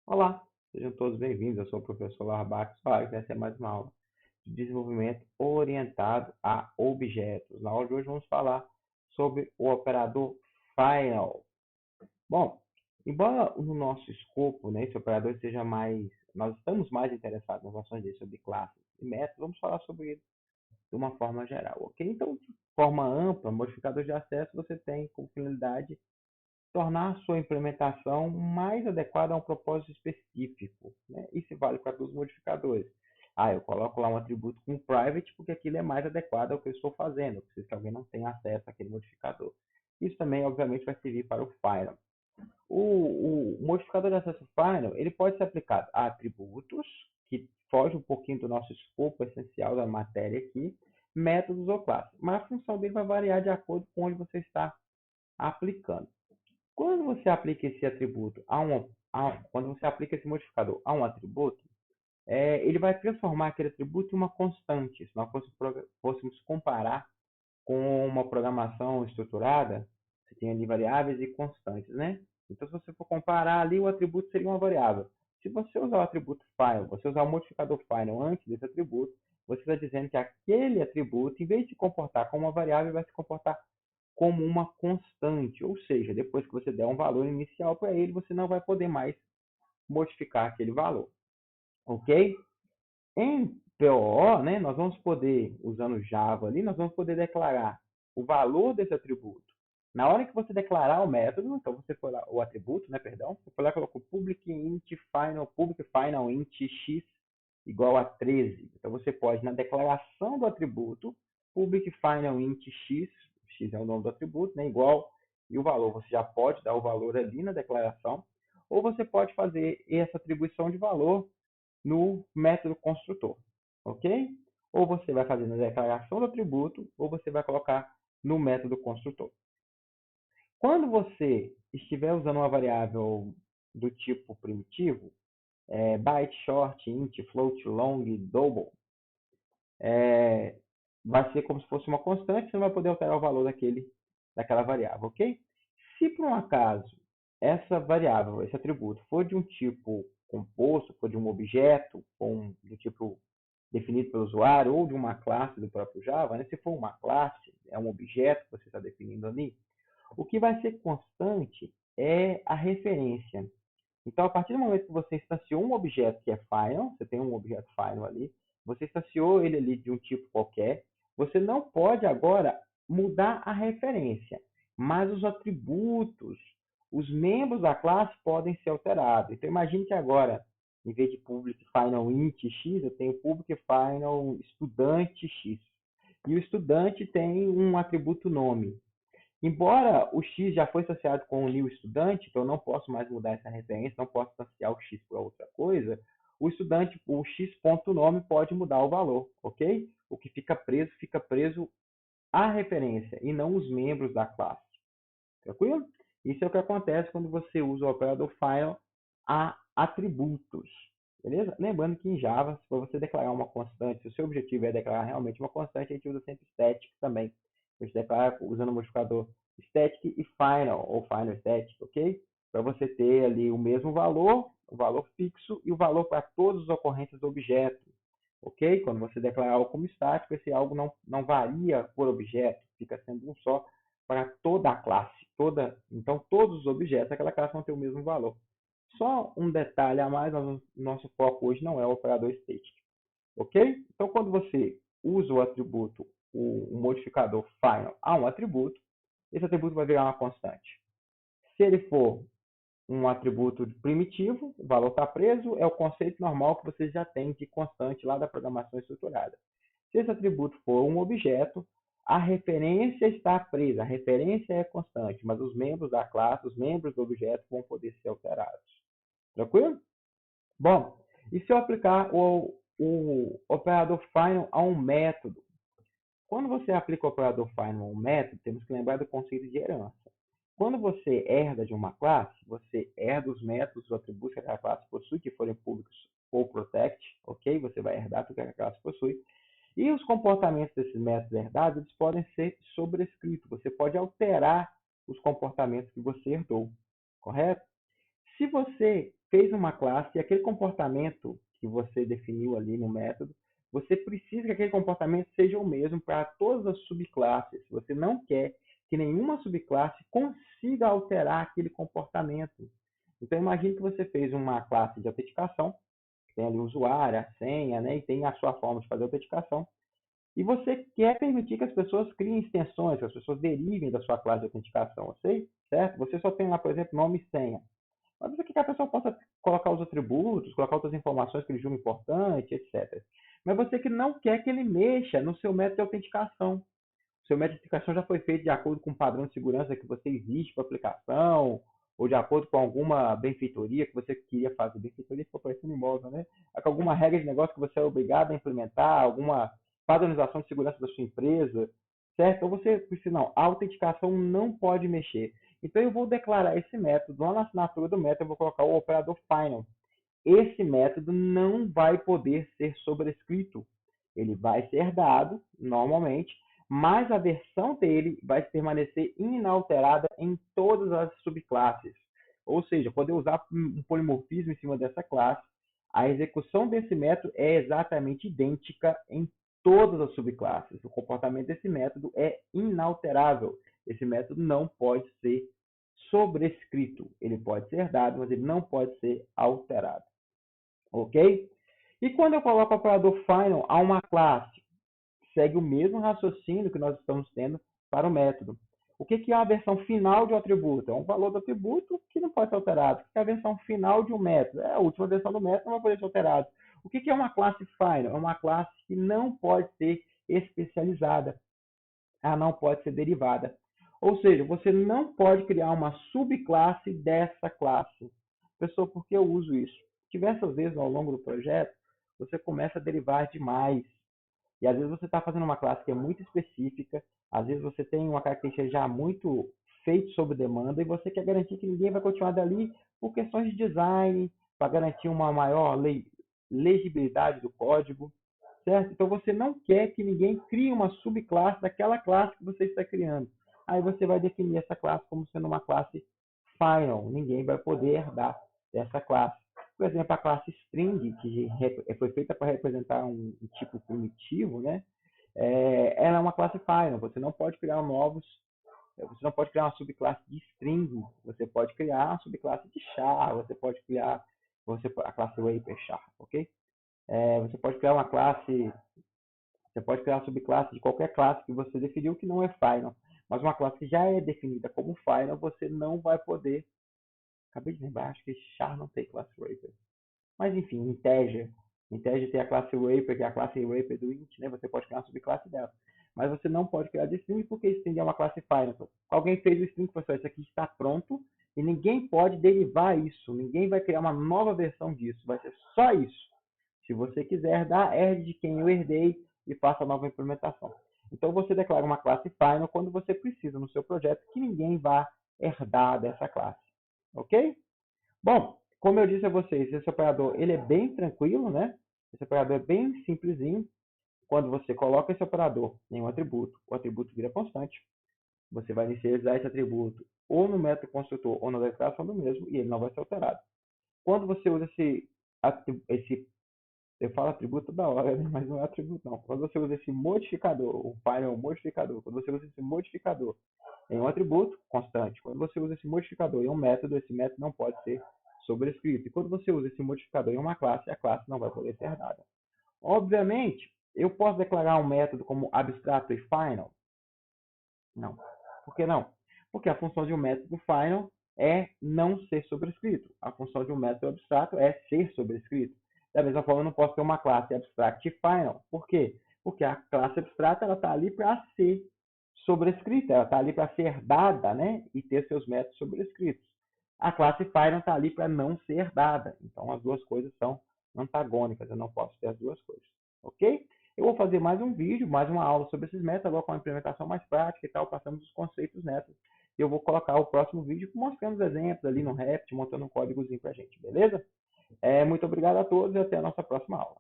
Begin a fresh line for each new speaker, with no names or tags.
Olá, sejam todos bem-vindos. Eu sou o professor Larbac Soares. Essa é mais uma aula de desenvolvimento orientado a objetos. Na aula de hoje vamos falar sobre o operador final. Bom, embora no nosso escopo, né, esse operador seja mais, nós estamos mais interessados nas ações dele sobre classes e métodos, vamos falar sobre ele de uma forma geral, ok? Então, de forma ampla, modificador de acesso você tem como finalidade tornar sua implementação mais adequada a um propósito específico, né? Isso vale para todos os modificadores. Eu coloco lá um atributo com private porque aquilo é mais adequado ao que eu estou fazendo. Eu preciso que alguém não tenha acesso àquele modificador. Isso também, obviamente, vai servir para o final. O modificador de acesso final, ele pode ser aplicado a atributos, que foge um pouquinho do nosso escopo essencial da matéria aqui, métodos ou classes. Mas a função dele vai variar de acordo com onde você está aplicando. Quando você aplica esse atributo quando você aplica esse modificador a um atributo, ele vai transformar aquele atributo em uma constante. Se nós fôssemos comparar com uma programação estruturada, você tem ali variáveis e constantes, né? Então, se você for comparar ali, o atributo seria uma variável. Se você usar o atributo final, você usar o modificador final antes desse atributo, você está dizendo que aquele atributo, em vez de se comportar como uma variável, vai se comportar como uma constante, ou seja, depois que você der um valor inicial para ele, você não vai poder mais modificar aquele valor, ok? Em POO, né, nós vamos poder, usando Java ali, nós vamos poder declarar o valor desse atributo. Na hora que você declarar o método, então você foi lá, o atributo, né, perdão, você foi lá e colocou public final int x igual a 13. Então você pode, na declaração do atributo, public final int x é o nome do atributo, né, igual, e o valor, você já pode dar o valor ali na declaração, ou você pode fazer essa atribuição de valor no método construtor, ok? Ou você vai fazer na declaração do atributo, ou você vai colocar no método construtor. Quando você estiver usando uma variável do tipo primitivo, byte, short, int, float, long, double, vai ser como se fosse uma constante, você não vai poder alterar o valor daquela variável, ok? Se por um acaso essa variável, esse atributo, for de um tipo composto, for de um objeto, do tipo definido pelo usuário, ou de uma classe do próprio Java, né? Se for uma classe, é um objeto que você está definindo ali, o que vai ser constante é a referência. Então, a partir do momento que você instanciou um objeto que é final, você tem um objeto final ali, você instanciou ele ali de um tipo qualquer, você não pode agora mudar a referência, mas os atributos, os membros da classe podem ser alterados. Então, imagine que agora, em vez de public final int x, eu tenho public final estudante x. E o estudante tem um atributo nome. Embora o X já foi associado com o new estudante, então eu não posso mais mudar essa referência, não posso associar o X para outra coisa, o estudante, o X.nome pode mudar o valor, ok? O que fica preso à referência e não os membros da classe. Tranquilo? Isso é o que acontece quando você usa o operador final a atributos. Beleza? Lembrando que em Java, se você declarar uma constante, se o seu objetivo é declarar realmente uma constante, a gente usa sempre static também. A gente declara usando o modificador static e final, ou final static, ok? Para você ter ali o mesmo valor, o valor fixo e o valor para todas as ocorrências do objeto. Ok? Quando você declarar algo como estático, esse algo não varia por objeto, fica sendo um só para toda a classe. Então, todos os objetos daquela classe vão ter o mesmo valor. Só um detalhe a mais, nosso foco hoje não é o operador static. Ok? Então, quando você usa o atributo, o modificador final a um atributo, esse atributo vai virar uma constante. Se ele for um atributo primitivo, o valor está preso, é o conceito normal que você já tem de constante lá da programação estruturada. Se esse atributo for um objeto, a referência está presa, a referência é constante, mas os membros da classe, os membros do objeto vão poder ser alterados. Tranquilo? Bom, e se eu aplicar o operador final a um método? Quando você aplica o operador final a um método, temos que lembrar do conceito de herança. Quando você herda de uma classe, você herda os métodos, os atributos que aquela classe possui, que forem públicos ou protect, ok? Você vai herdar tudo que aquela classe possui. E os comportamentos desses métodos herdados, eles podem ser sobrescritos. Você pode alterar os comportamentos que você herdou, correto? Se você fez uma classe e aquele comportamento que você definiu ali no método, você precisa que aquele comportamento seja o mesmo para todas as subclasses. Você não quer que nenhuma subclasse consiga alterar aquele comportamento. Então, imagine que você fez uma classe de autenticação, tem ali o usuário, a senha, né, e tem a sua forma de fazer a autenticação. E você quer permitir que as pessoas criem extensões, que as pessoas derivem da sua classe de autenticação, ok? Certo? Você só tem lá, por exemplo, nome e senha. Mas você quer que a pessoa possa colocar os atributos, colocar outras informações que ele julga importante, etc. Mas você que não quer que ele mexa no seu método de autenticação. O seu método de autenticação já foi feito de acordo com o padrão de segurança que você existe para a aplicação, ou de acordo com alguma benfeitoria que você queria fazer. Benfeitoria ficou parecendo imóvel, né? Com alguma regra de negócio que você é obrigado a implementar, alguma padronização de segurança da sua empresa, certo? Então você precisa, não, a autenticação não pode mexer. Então eu vou declarar esse método, lá na assinatura do método eu vou colocar o operador final. Esse método não vai poder ser sobrescrito. Ele vai ser dado, normalmente, mas a versão dele vai permanecer inalterada em todas as subclasses. Ou seja, poder usar um polimorfismo em cima dessa classe. A execução desse método é exatamente idêntica em todas as subclasses. O comportamento desse método é inalterável. Esse método não pode ser sobrescrito. Ele pode ser dado, mas ele não pode ser alterado. Ok? E quando eu coloco o operador final a uma classe, segue o mesmo raciocínio que nós estamos tendo para o método. O que é a versão final de um atributo? É um valor do atributo que não pode ser alterado. O que é a versão final de um método? É a última versão do método, não vai poder ser alterado. O que é uma classe final? É uma classe que não pode ser especializada. Ela não pode ser derivada. Ou seja, você não pode criar uma subclasse dessa classe. Pessoal, por que eu uso isso? Diversas vezes ao longo do projeto, você começa a derivar demais. E às vezes você está fazendo uma classe que é muito específica, às vezes você tem uma característica já muito feita sob demanda e você quer garantir que ninguém vai continuar dali por questões de design, para garantir uma maior legibilidade do código, certo? Então você não quer que ninguém crie uma subclasse daquela classe que você está criando. Aí você vai definir essa classe como sendo uma classe final. Ninguém vai poder herdar dessa classe. Por exemplo, a classe string, que foi feita para representar um tipo primitivo, né? Ela é uma classe final. Você não pode criar você não pode criar uma subclasse de string. Você pode criar uma subclasse de char. Você pode criar a classe wrapper char, ok? Você pode criar uma classe, você pode criar uma subclasse de qualquer classe que você definiu que não é final. Mas uma classe que já é definida como final, você não vai poder. Acabei de lembrar, acho que char não tem classe wrapper. Mas enfim, integer. Integer tem a classe wrapper, que é a classe wrapper do int, né? Você pode criar uma subclasse dela. Mas você não pode criar de string porque string é uma classe final. Alguém fez o string, pessoal, isso aqui está pronto e ninguém pode derivar isso. Ninguém vai criar uma nova versão disso. Vai ser só isso. Se você quiser dar, herde de quem eu herdei e faça a nova implementação. Então você declara uma classe final quando você precisa no seu projeto que ninguém vá herdar dessa classe. Ok? Bom, como eu disse a vocês, esse operador ele é bem tranquilo, né? Esse operador é bem simplesinho. Quando você coloca esse operador em um atributo, o atributo vira constante. Você vai inicializar esse atributo ou no método construtor ou na declaração do mesmo e ele não vai ser alterado. Quando você usa eu falo atributo toda hora, né? Mas não é atributo não. Quando você usa esse modificador, o file é um modificador. Quando você usa esse modificador em um atributo constante, quando você usa esse modificador em um método, esse método não pode ser sobrescrito. E quando você usa esse modificador em uma classe, a classe não vai poder ser herdada. Obviamente, eu posso declarar um método como abstrato e final? Não. Por que não? Porque a função de um método final é não ser sobrescrito. A função de um método abstrato é ser sobrescrito. Da mesma forma, eu não posso ter uma classe abstract final. Por quê? Porque a classe abstrata está ali para ser sobrescrita, ela está ali para ser herdada, né? E ter seus métodos sobrescritos. A classe final está ali para não ser herdada. Então, as duas coisas são antagônicas. Eu não posso ter as duas coisas. Ok? Eu vou fazer mais um vídeo, mais uma aula sobre esses métodos, agora com uma implementação mais prática e tal, passamos os conceitos nessas. Eu vou colocar o próximo vídeo mostrando os exemplos ali no Raft, montando um códigozinho pra gente, beleza? Muito obrigado a todos e até a nossa próxima aula.